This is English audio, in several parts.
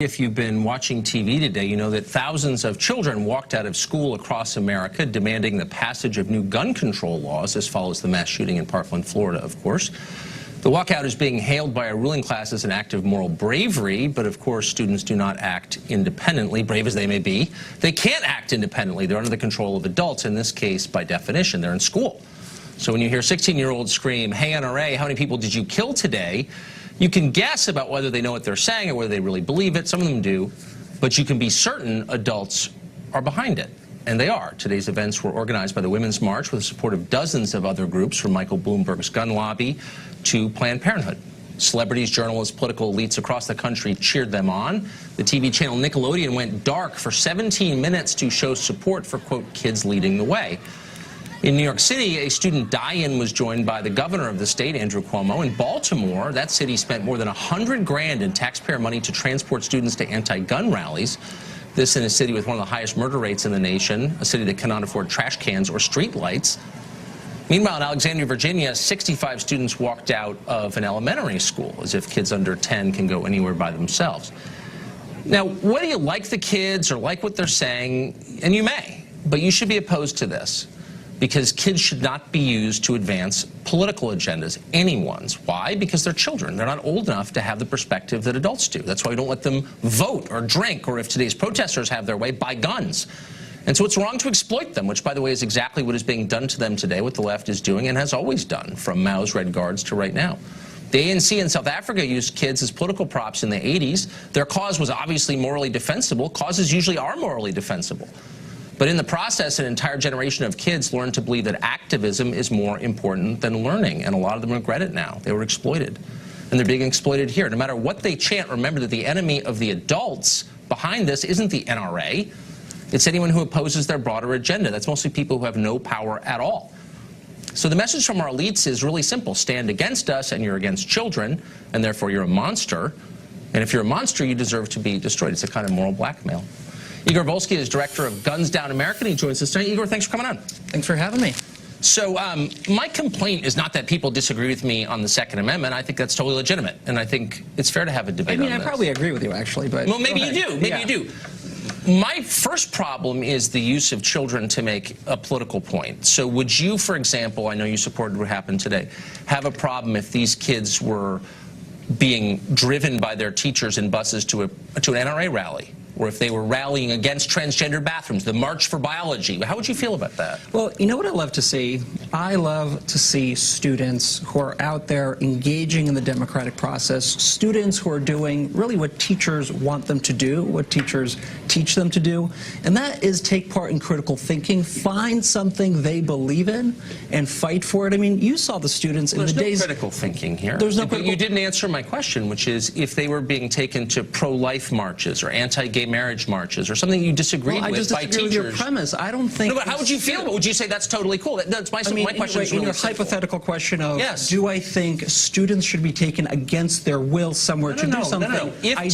If you've been watching TV today, you know that thousands of children walked out of school across America demanding the passage of new gun control laws. This follows the mass shooting in Parkland, Florida, of course. The walkout is being hailed by a ruling class as an act of moral bravery, but of course students do not act independently, brave as they may be. They can't act independently. They're under the control of adults. In this case, by definition, they're in school. So when you hear 16-year-olds scream, "Hey NRA, how many people did you kill today?" you can guess about whether they know what they're saying or whether they really believe it. Some of them do, but you can be certain adults are behind it. And they are. Today's events were organized by the Women's March with the support of dozens of other groups, from Michael Bloomberg's gun lobby to Planned Parenthood. Celebrities, journalists, political elites across the country cheered them on. The TV channel Nickelodeon went dark for 17 minutes to show support for, quote, kids leading the way. In New York City, a student die-in was joined by the governor of the state, Andrew Cuomo. In Baltimore, that city spent more than $100 grand in taxpayer money to transport students to anti-gun rallies. This in a city with one of the highest murder rates in the nation, a city that cannot afford trash cans or street lights. Meanwhile, in Alexandria, Virginia, 65 students walked out of an elementary school, as if kids under 10 can go anywhere by themselves. Now, whether you like the kids or like what they're saying, and you may, but you should be opposed to this, because kids should not be used to advance political agendas, anyone's. Why? Because they're children. They're not old enough to have the perspective that adults do. That's why we don't let them vote or drink, or if today's protesters have their way, buy guns. And so it's wrong to exploit them, which, by the way, is exactly what is being done to them today, what the left is doing and has always done, from Mao's Red Guards to right now. The ANC in South Africa used kids as political props in the 80s. Their cause was obviously morally defensible. Causes usually are morally defensible. But in the process, an entire generation of kids learned to believe that activism is more important than learning, and a lot of them regret it now. They were exploited, and they're being exploited here. No matter what they chant, remember that the enemy of the adults behind this isn't the NRA. It's anyone who opposes their broader agenda. That's mostly people who have no power at all. So the message from our elites is really simple. Stand against us, and you're against children, and therefore you're a monster. And if you're a monster, you deserve to be destroyed. It's a kind of moral blackmail. Igor Volsky is director of Guns Down America, and he joins us tonight. Igor, thanks for coming on. Thanks for having me. So my complaint is not that people disagree with me on the Second Amendment. I think that's totally legitimate, and I think it's fair to have a debate on this. I probably agree with you, actually. But well, maybe you do. Maybe you do. My first problem is the use of children to make a political point. So would you, for example, I know you supported what happened today, have a problem if these kids were being driven by their teachers in buses to an NRA rally? Or if they were rallying against transgender bathrooms, the March for Biology? How would you feel about that? Well, you know what I love to see? I love to see students who are out there engaging in the democratic process, students who are doing really what teachers want them to do, what teachers teach them to do, and that is take part in critical thinking, find something they believe in, and fight for it. I mean, you saw the students in the days... There's no critical thinking here. There's no critical... You didn't answer my question, which is if they were being taken to pro-life marches or anti-gay marriage marches or something you disagreed with by teachers. I just disagree with your premise. I don't think... No, but how would you feel? Would you say that's totally cool? That's my question. In your hypothetical question of, yes, do I think students should be taken against their will somewhere to do something? No. I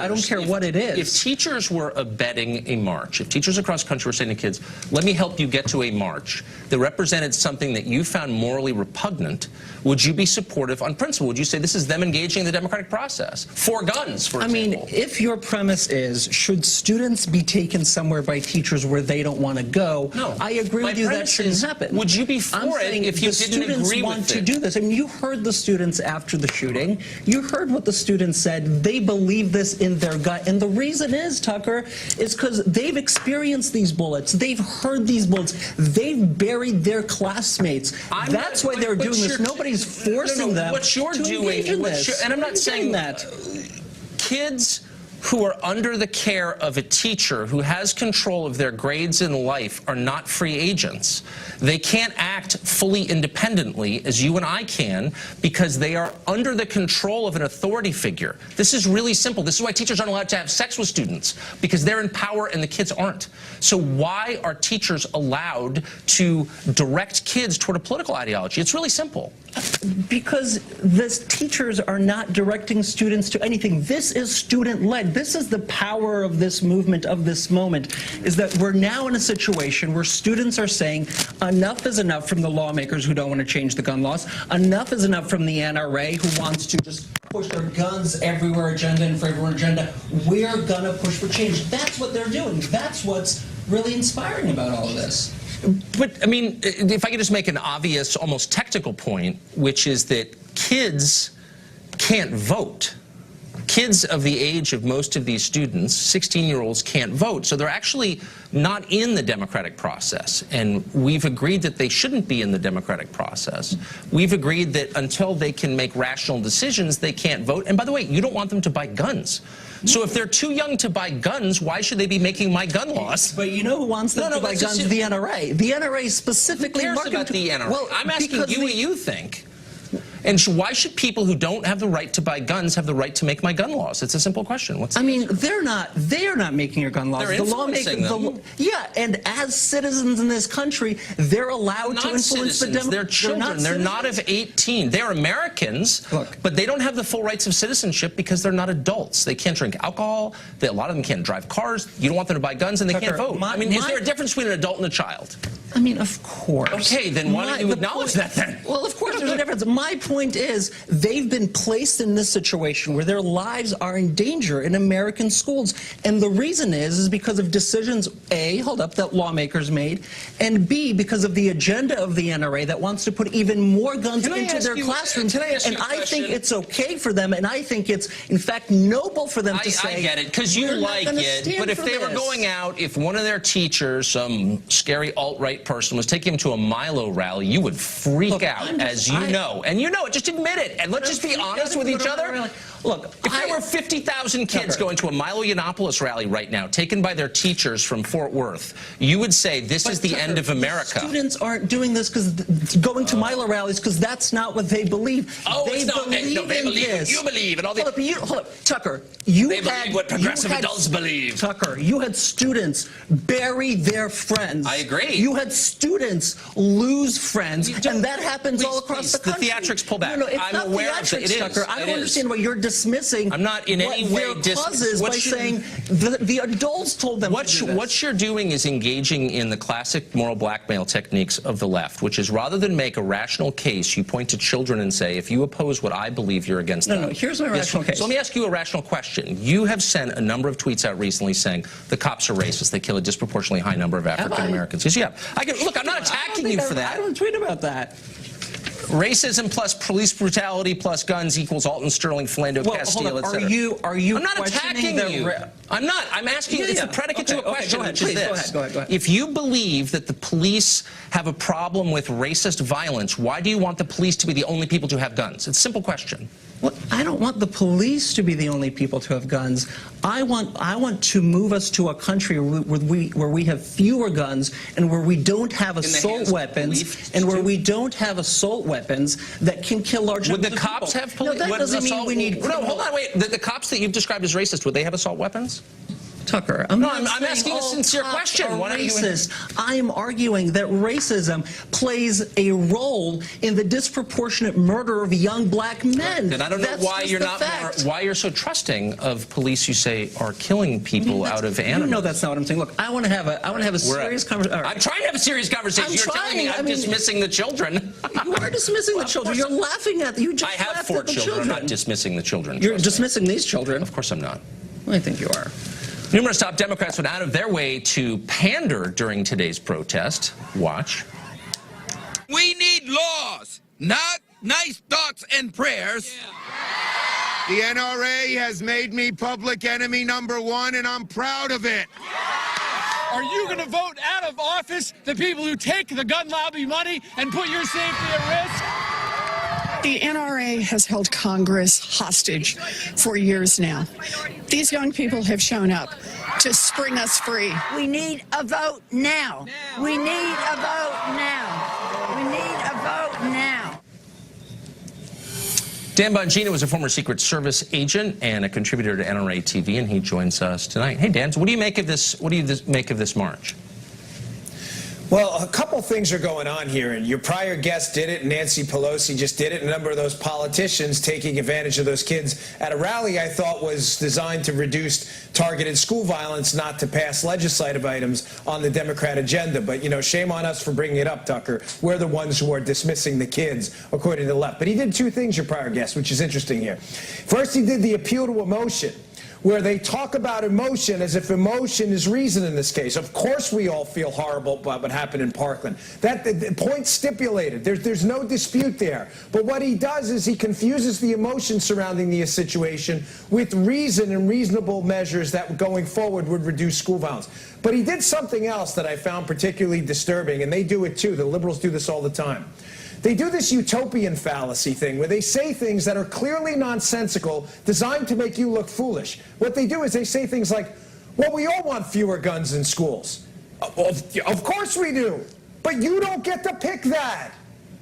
don't care what it is. If teachers were abetting a march, if teachers across the country were saying to kids, let me help you get to a march that represented something that you found morally repugnant, would you be supportive on principle? Would you say this is them engaging in the democratic process? For guns, for example. I mean, if your premise is, should students be taken somewhere by teachers where they don't want to go, no, I agree with you that shouldn't happen. Would you be for it if you didn't agree with it? The students want to do this. I mean, you heard the students after the shooting. You heard what the students said. They believe this in their gut. And the reason is, Tucker, is because they've experienced these bullets. They've heard these bullets. They've buried their classmates. That's why they're doing this. Nobody's forcing them what you're to doing, engage in this. And I'm not saying that. Kids who are under the care of a teacher who has control of their grades in life are not free agents. They can't act fully independently as you and I can because they are under the control of an authority figure. This is really simple. This is why teachers aren't allowed to have sex with students, because they're in power and the kids aren't. So why are teachers allowed to direct kids toward a political ideology? It's really simple. Because the teachers are not directing students to anything. This is student-led. this is the power of this movement, of this moment, is that we're now in a situation where students are saying enough is enough from the lawmakers who don't want to change the gun laws. Enough is enough from the NRA who wants to just push their guns everywhere agenda and for everyone agenda. We're going to push for change. That's what they're doing. That's what's really inspiring about all of this. But, I mean, if I could just make an obvious, almost technical point, which is that kids can't vote. Kids of the age of most of these students, 16-year-olds, can't vote. So they're actually not in the democratic process. And we've agreed that they shouldn't be in the democratic process. We've agreed that until they can make rational decisions, they can't vote. And by the way, you don't want them to buy guns. So if they're too young to buy guns, why should they be making my gun laws? But you know who wants them to buy guns? The NRA. The NRA specifically Who cares about the NRA? Well, I'm asking you what you think. And why should people who don't have the right to buy guns have the right to make my gun laws? It's a simple question. I mean, they're not making your gun laws. They're influencing them. Yeah, and as citizens in this country, they're allowed to influence the democracy. They're children. They're not of 18. They're Americans, but they don't have the full rights of citizenship because they're not adults. They can't drink alcohol. A lot of them can't drive cars. You don't want them to buy guns, and they can't vote. I mean, is there a difference between an adult and a child? I mean, of course. Okay, then why don't you acknowledge that then? Well, of course there's a difference. My point is they've been placed in this situation where their lives are in danger in American schools. And the reason is because of decisions, A, that lawmakers made, and B, because of the agenda of the NRA that wants to put even more guns into their classrooms. And I think it's okay for them, and I think it's, in fact, noble for them to say, I get it, because you like it, but if they were going out, if one of their teachers, some scary alt-right person, was taking him to a Milo rally, you would freak out, as you know. And you know it. Just admit it. And let's just be honest with each other. Look, if there were 50,000 kids going to a Milo Yiannopoulos rally right now, taken by their teachers from Fort Worth, you would say this is the end of America. Students aren't doing this going to Milo rallies because that's not what they believe. Oh, they believe what you believe. And all the hold up, Tucker. They believe what progressive adults believe. Tucker, you had students bury their friends. I agree. You had students lose friends, and that happens all across the country. The theatrics pull back. No, it's I'm not aware theatrics, of it. It is. Tucker. I don't understand why you're dismissing. I'm not in any way dismissing by saying the adults told them to do this. What you're doing is engaging in the classic moral blackmail techniques of the left, which is rather than make a rational case, you point to children and say, if you oppose what I believe, you're against them. No, here's my rational case. So let me ask you a rational question. You have sent a number of tweets out recently saying the cops are racist. They kill a disproportionately high number of African Americans. Yes, you have. Look, I'm not attacking you for that. I don't tweet about that. Racism plus police brutality plus guns equals Alton Sterling, Philando Castile, etc. Are you? I'm not attacking you. I'm not. I'm asking you. It's a predicate to a question, which is this: Go ahead. If you believe that the police have a problem with racist violence, why do you want the police to be the only people to have guns? It's a simple question. Well, I don't want the police to be the only people to have guns. I want to move us to a country where we have fewer guns and where we don't have assault weapons that can kill large numbers of people. Would the cops have police? No, that doesn't mean we need. No, hold on, wait. The cops that you've described as racist, would they have assault weapons? Tucker, I'm asking a sincere question. Why are you racist? I am arguing that racism plays a role in the disproportionate murder of young black men. And I don't know why you're so trusting of police you say are killing people out of animus. You know that's not what I'm saying. Look, I want to have a serious conversation. I'm trying to have a serious conversation. You're telling me I'm dismissing the children. You are dismissing the children. You're laughing at them. I have 4 children. I'm not dismissing the children. You're dismissing these children. Of course I'm not. I think you are. Numerous top Democrats went out of their way to pander during today's protest. Watch. We need laws, not nice thoughts and prayers. The NRA has made me public enemy #1, and I'm proud of it. Are you going to vote out of office the people who take the gun lobby money and put your safety at risk? The NRA has held Congress hostage for years now. These young people have shown up to spring us free. We need a vote now. We need a vote now. We need a vote now. Dan Bongino was a former Secret Service agent and a contributor to NRA TV, and he joins us tonight. Hey, Dan, so what do you make of this? What do you make of this march? Well, a couple things are going on here, and your prior guest did it, and Nancy Pelosi just did it, and a number of those politicians taking advantage of those kids at a rally I thought was designed to reduce targeted school violence, not to pass legislative items on the Democrat agenda. But, you know, shame on us for bringing it up, Tucker. We're the ones who are dismissing the kids, according to the left. But he did two things, your prior guest, which is interesting here. First, he did the appeal to emotion, where they talk about emotion as if emotion is reason in this case. Of course we all feel horrible about what happened in Parkland. That the point stipulated. There's no dispute there. But what he does is he confuses the emotion surrounding the situation with reason and reasonable measures that going forward would reduce school violence. But he did something else that I found particularly disturbing, and they do it too. The liberals do this all the time. They do this utopian fallacy thing where they say things that are clearly nonsensical, designed to make you look foolish. What they do is they say things like, well, we all want fewer guns in schools. Of course we do. But you don't get to pick that.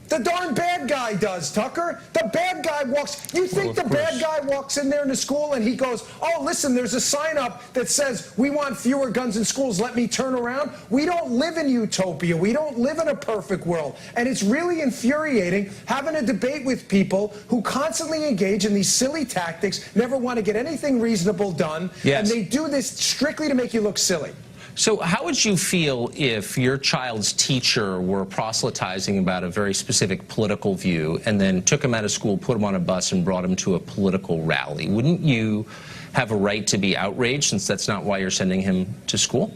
The darn bad guy does, Tucker. The bad guy walks. You think the bad guy walks in there in the school and he goes, oh, listen, there's a sign up that says we want fewer guns in schools. Let me turn around. We don't live in utopia. We don't live in a perfect world. And it's really infuriating having a debate with people who constantly engage in these silly tactics, never want to get anything reasonable done. Yes. And they do this strictly to make you look silly. So how would you feel if your child's teacher were proselytizing about a very specific political view and then took him out of school, put him on a bus, and brought him to a political rally? Wouldn't you have a right to be outraged, since that's not why you're sending him to school?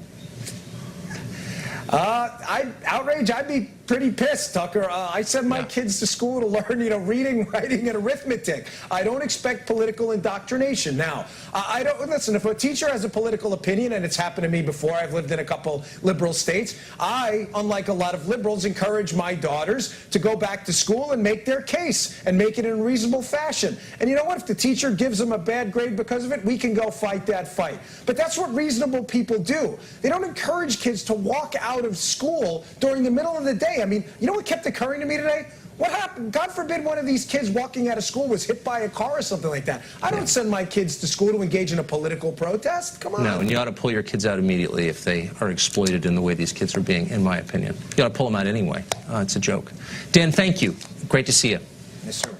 I'd be pretty pissed, Tucker. I send my kids to school to learn, reading, writing, and arithmetic. I don't expect political indoctrination. Now, I don't listen. If a teacher has a political opinion, and it's happened to me before, I've lived in a couple liberal states. I, unlike a lot of liberals, encourage my daughters to go back to school and make their case and make it in a reasonable fashion. And you know what? If the teacher gives them a bad grade because of it, we can go fight that fight. But that's what reasonable people do. They don't encourage kids to walk out of school during the middle of the day. I mean, you know what kept occurring to me today? What happened? God forbid one of these kids walking out of school was hit by a car or something like that. I don't send my kids to school to engage in a political protest. Come on. No, and you ought to pull your kids out immediately if they are exploited in the way these kids are being, in my opinion. You ought to pull them out anyway. It's a joke. Dan, thank you. Great to see you. Yes, sir.